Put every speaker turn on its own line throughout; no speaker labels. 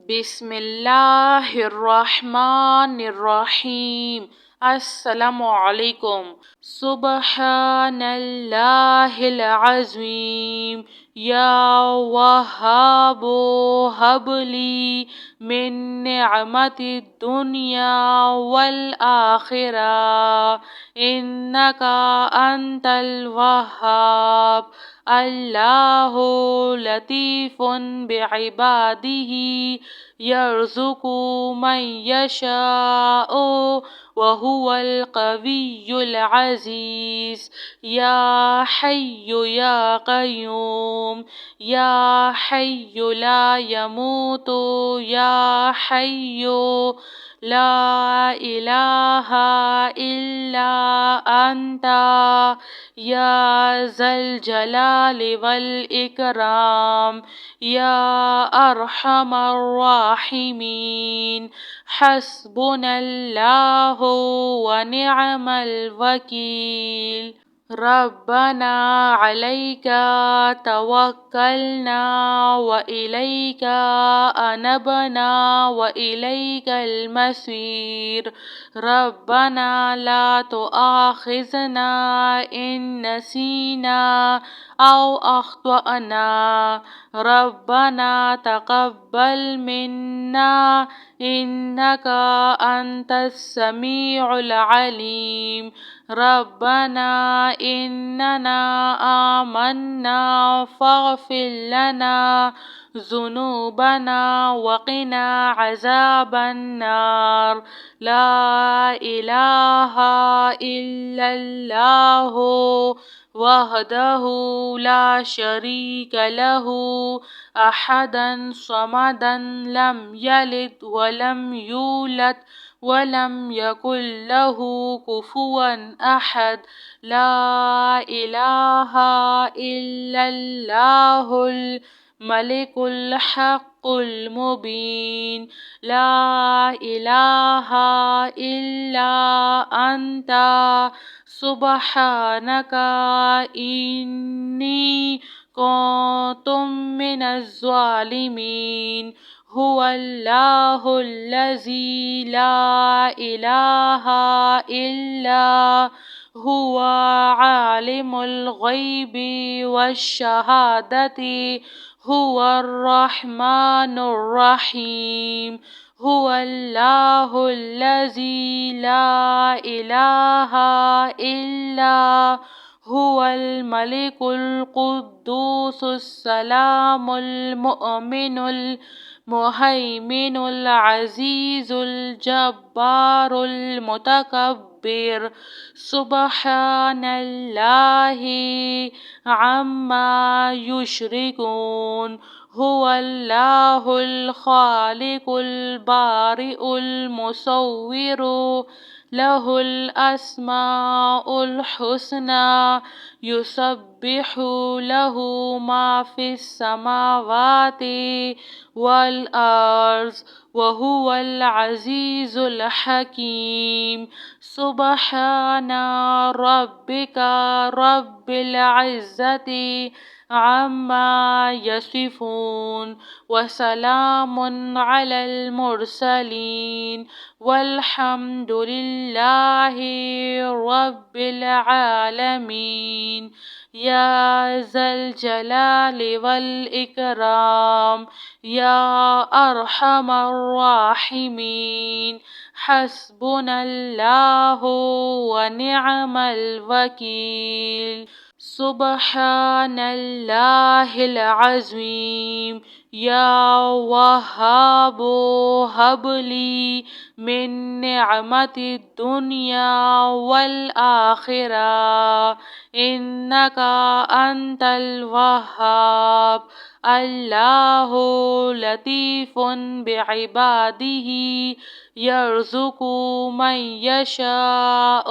بسم اللہ الرحمن الرحیم۔ السلام علیکم۔ سبحان اللہ العظیم۔ یا وہاب ہب لی من نعمت الدنیا والآخرہ انک انت الوہاب۔ اللہ لطیف بعبادہ یرزق من یشاء وہو القوی العزیز۔ یا حی یا قیوم، یا حی لا یموت، یا حی لا الہ الا انت، یا ذا الجلال والاکرام، یا ارحم الراحمین۔ حسبنا اللہ ونعم الوکیل۔ ربنا علیک توکلنا وإلیک انبنا وإلیک المصیر۔ ربنا لا تؤاخذنا ان نسینا او اخطأنا۔ ربنا تقبل منا انک انت السمیع العلیم۔ ربنا اننا آمنا فاغفر لنا ذنوبنا وقنا عذاب النار۔ لا الہ الا اللہ وحدہ لا شریک لہ احدا صمدا لم یلد ولم یولد ولم یکن لہ کفوا احد۔ لا الہ الا اللہ الملک الحق المبین۔ لا الہ الا انت سبحانک انی کنت من الظالمین۔ هو اللہ الذی لا الہ الا هو عالم الغیب والشہادۃ هو الرحمن الرحیم۔ هو اللہ الذی لا الہ الا هو الملک القدوس السلام المؤمن المہیمن العزیز الجبار المتکبر۔ سبحان اللہ عما یشرکون۔ هو اللہ الخالق البارئ المصور لہ الاسماء الحسنی یسبح لہ ما فی السماوات والارض وہو العزیز الحکیم۔ سبحان ربک رب العزۃ عما یصفون وسلام علی المرسلین والحمد للہ رب العالمین۔ یا ذا الجلال والاکرام، یا ارحم الراحمین۔ حسبنا اللہ ونعم الوکیل۔ سبحان اللہ العظیم۔ یا وہاب ہب لی من نعمت الدنیا والآخرہ انک انت الوہاب۔ اللہ لطیف بعبادہ یرزق من یشاء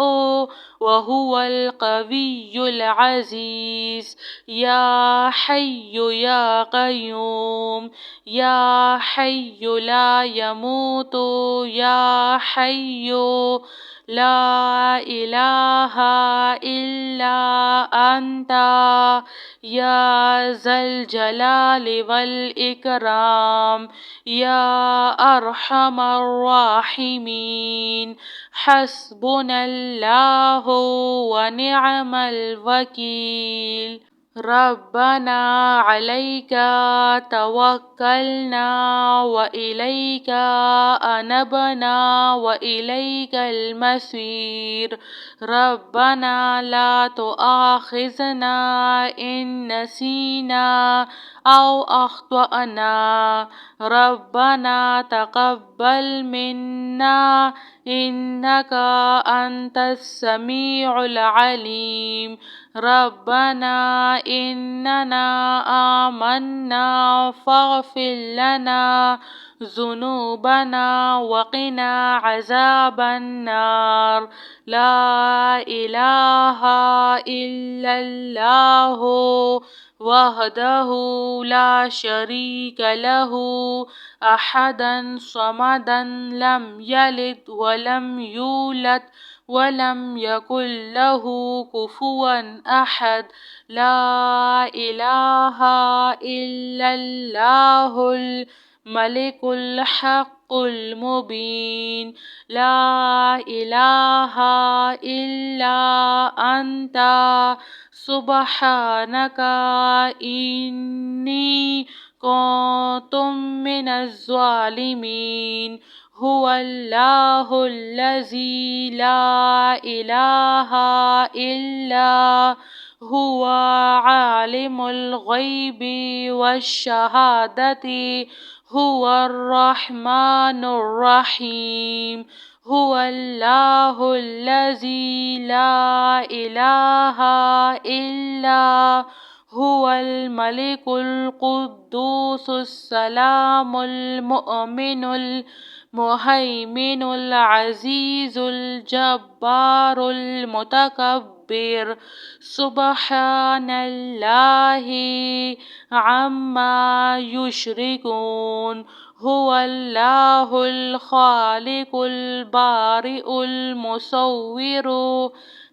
وہو القوی العزیز۔ یا حی یا قیوم، یا حی لا یموت، یا حی لا إله إلا أنت يا ذا الجلال والإكرام يا أرحم الراحمين حسبنا الله ونعم الوكيل ربنا عليك توكلنا وإليك أنبنا وإليك المصير ربنا لا تؤاخذنا إن نسينا أو أخطأنا ربنا تقبل منا إنك أنت السميع العليم ربنا إننا آمنا فاغفر لنا ذنوبنا وقنا عذاب النار لا إله إلا الله وحده لا شريك له أحدا صمدا لم يلد ولم يولد ولم يكن له كفوا أحد لا إله إلا الله الملك الحق المبين لا إله إلا أنت سبحانك إني كنت من الظالمين هو الله الذي لا إله إلا هو عالم الغيب والشهادة هو الرحمن الرحيم هو الله الذي لا إله إلا هو الملك القدوس السلام المؤمن المهيمن العزيز الجبار المتكبر سبحان الله عما يشركون هو الله الخالق البارئ المصور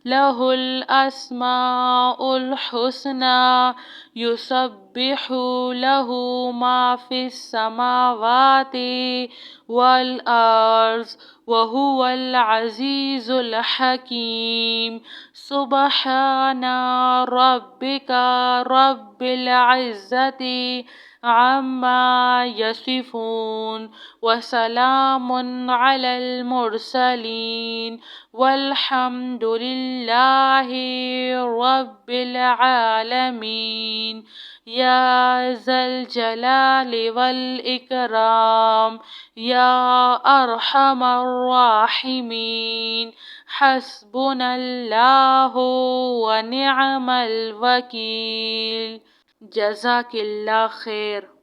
له الأسماء الحسنى يسبح له ما في السماوات والأرض وهو العزيز الحكيم سبحان ربك رب العزة عما يصفون وسلام على المرسلين والحمد لله رب العالمين يا ذا الجلال والإكرام يا أرحم الراحمين حسبنا الله ونعم الوكيل جزاك اللہ خیر.